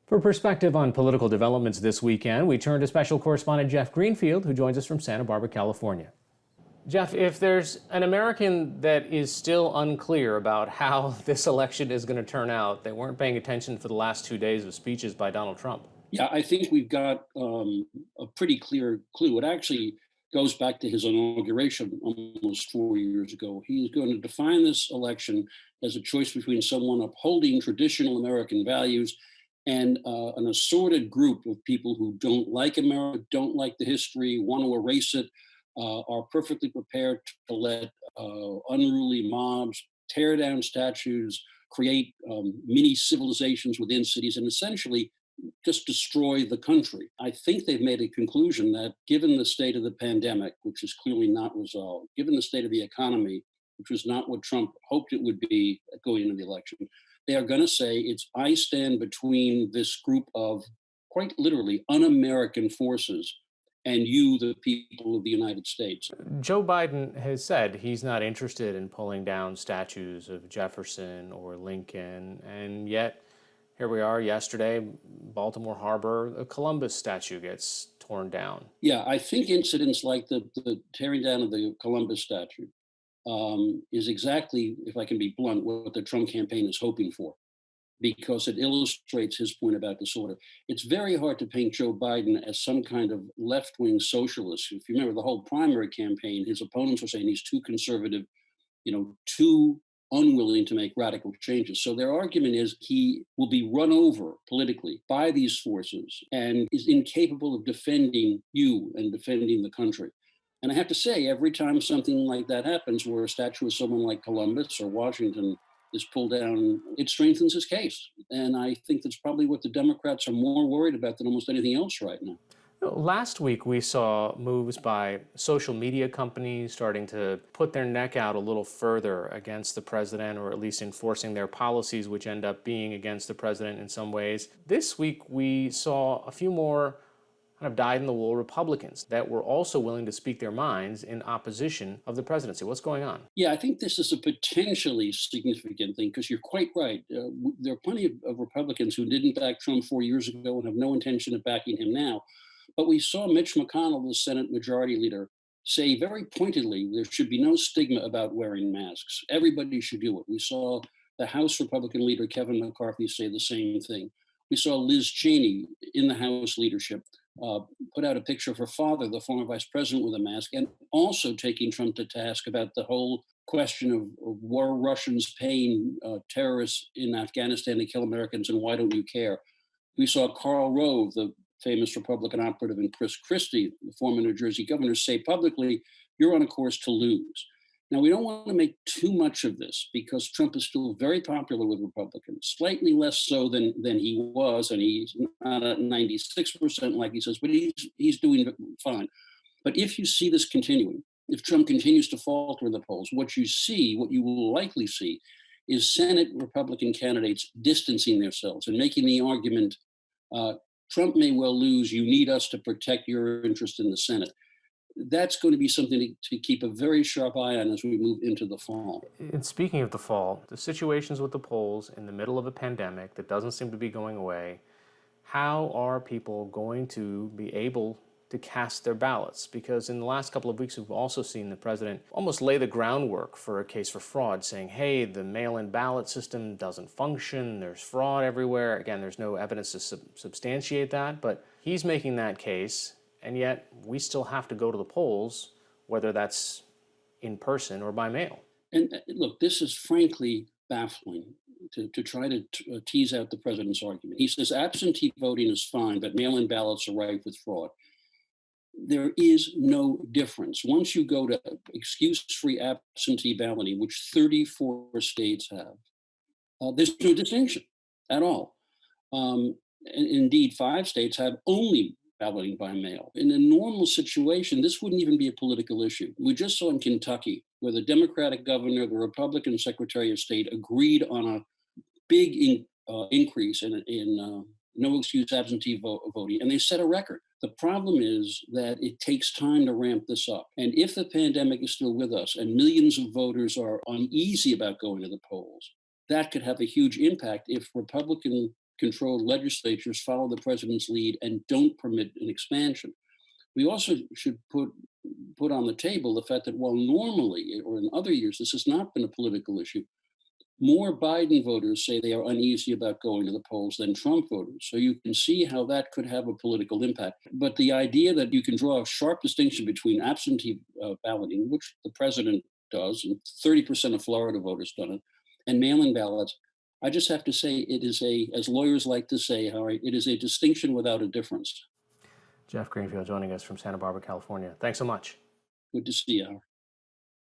For perspective on political developments this weekend, we turn to special correspondent Jeff Greenfield, who joins us from Santa Barbara, California. Jeff, if there's an American that is still unclear about how this election is going to turn out, they weren't paying attention for the last 2 days of speeches by Donald Trump. Yeah, I think we've got a pretty clear clue. It actually goes back to his inauguration almost 4 years ago. He's going to define this election as a choice between someone upholding traditional American values and an assorted group of people who don't like America, don't like the history, want to erase it, are perfectly prepared to let unruly mobs tear down statues, create mini civilizations within cities, and essentially just destroy the country. I think they've made a conclusion that given the state of the pandemic, which is clearly not resolved, given the state of the economy, which was not what Trump hoped it would be going into the election, they are going to say it's I stand between this group of quite literally un-American forces and you, the people of the United States. Joe Biden has said he's not interested in pulling down statues of Jefferson or Lincoln, and yet here we are yesterday, Baltimore Harbor, a Columbus statue gets torn down. Yeah, I think incidents like the tearing down of the Columbus statue is exactly, if I can be blunt, what the Trump campaign is hoping for, because it illustrates his point about disorder. It's very hard to paint Joe Biden as some kind of left wing socialist. If you remember the whole primary campaign, his opponents were saying he's too conservative, too unwilling to make radical changes. So their argument is he will be run over politically by these forces and is incapable of defending you and defending the country. And I have to say, every time something like that happens, where a statue of someone like Columbus or Washington is pulled down, it strengthens his case. And I think that's probably what the Democrats are more worried about than almost anything else right now. Last week, we saw moves by social media companies starting to put their neck out a little further against the president, or at least enforcing their policies, which end up being against the president in some ways. This week, we saw a few more kind of dyed-in-the-wool Republicans that were also willing to speak their minds in opposition of the presidency. What's going on? Yeah, I think this is a potentially significant thing because you're quite right. There are plenty of Republicans who didn't back Trump 4 years ago and have no intention of backing him now. But we saw Mitch McConnell, the Senate Majority Leader, say very pointedly there should be no stigma about wearing masks. Everybody should do it. We saw the House Republican leader, Kevin McCarthy, say the same thing. We saw Liz Cheney in the House leadership put out a picture of her father, the former vice president, with a mask, and also taking Trump to task about the whole question of were Russians paying terrorists in Afghanistan to kill Americans, and why don't you care? We saw Karl Rove, the famous Republican operative, and Chris Christie, the former New Jersey governor, say publicly, you're on a course to lose. Now, we don't want to make too much of this because Trump is still very popular with Republicans, slightly less so than he was, and he's not at 96% like he says, but he's doing fine. But if you see this continuing, if Trump continues to falter in the polls, what you will likely see, is Senate Republican candidates distancing themselves and making the argument, Trump may well lose, you need us to protect your interest in the Senate. That's going to be something to keep a very sharp eye on as we move into the fall. And speaking of the fall, the situations with the polls in the middle of a pandemic that doesn't seem to be going away, how are people going to be able to cast their ballots? Because in the last couple of weeks, we've also seen the president almost lay the groundwork for a case for fraud, saying, hey, the mail-in ballot system doesn't function, there's fraud everywhere. Again, there's no evidence to substantiate that, but he's making that case, and yet we still have to go to the polls, whether that's in person or by mail. And look, this is frankly baffling to try to tease out the president's argument. He says absentee voting is fine, but mail-in ballots are rife with fraud. There is no difference. Once you go to excuse-free absentee balloting, which 34 states have, there's no distinction at all. Indeed, 5 states have only balloting by mail. In a normal situation, this wouldn't even be a political issue. We just saw in Kentucky where the Democratic governor, the Republican Secretary of State agreed on a big increase in no excuse absentee voting, and they set a record. The problem is that it takes time to ramp this up. And if the pandemic is still with us and millions of voters are uneasy about going to the polls, that could have a huge impact if Republican controlled legislatures follow the president's lead and don't permit an expansion. We also should put on the table the fact that while normally or in other years this has not been a political issue, more Biden voters say they are uneasy about going to the polls than Trump voters. So you can see how that could have a political impact. But the idea that you can draw a sharp distinction between absentee balloting, which the president does, and 30% of Florida voters done it, and mail-in ballots, I just have to say it is as lawyers like to say, Harry, it is a distinction without a difference. Jeff Greenfield joining us from Santa Barbara, California. Thanks so much. Good to see you, Howard.